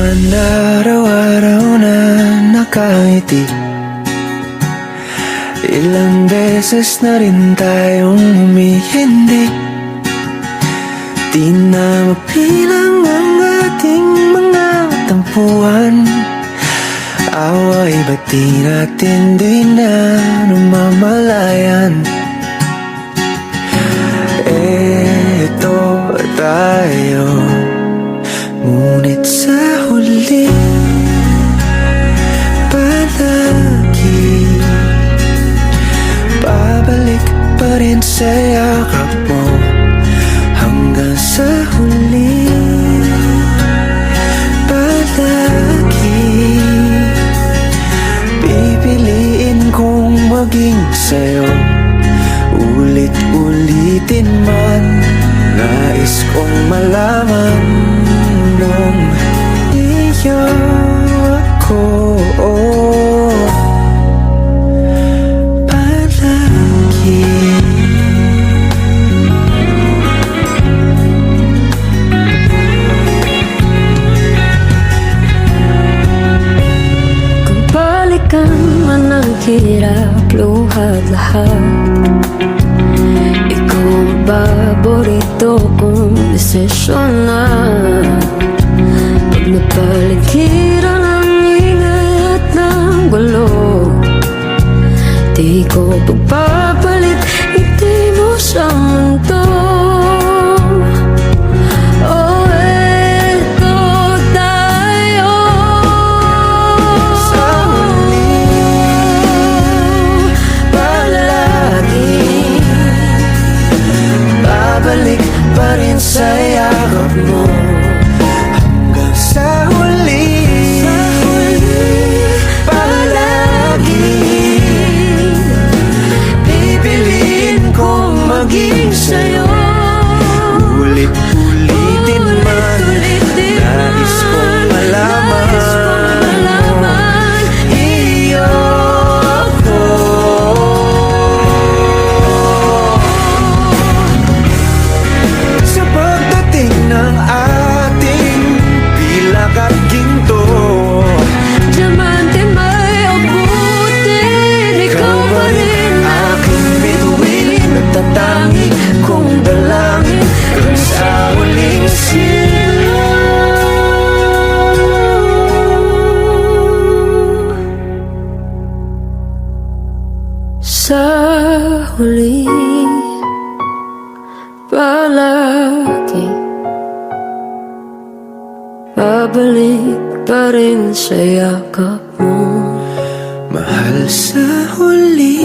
naman araw-araw na nakangiti. Ilang beses na rin tayong humihindi. Di na mapilang ang ating mga tampuhan. Away ba't di natin di na namamalayan? Eto tayo, ngunit sa huli palagi babalik pa rin sa yakap mo. Hanggang sa huli palagi pipiliin kong maging sa'yo. Ulit-ulitin man, nais kong malaman nung iyo ako palagi. Kung balikan man ang hirap, luhat lahat, ikaw ang paborito kong desisyon na. Pag napaligiran ang ingay at ng gulo, di ko pagpapalit ngiti mo sa mundo. Oh, eto tayo Sa huli palagi babalik pa rin sa yakap mo. Hanggang sa huli palagi pipiliin kong maging sa'yo. Ulit-ulitin man, nais kong malaman iyo ako. Sa pagdating ng ating pilak at ginto, diamante may abutin, ikaw pa rin aking bituin, nagtatangi kong dalangin hanggang sa huling silaw. sa huli palagi babalik pa rin sa yakap mo. Mahal, sa huli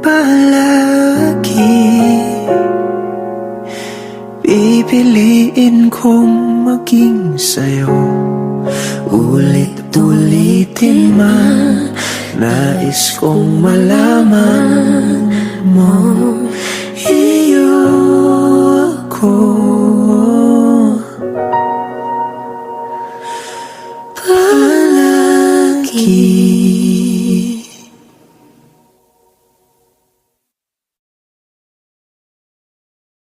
palagi pipiliin kong maging sa'yo. Ulit-ulitin man, nais kong malaman mo iyo ako.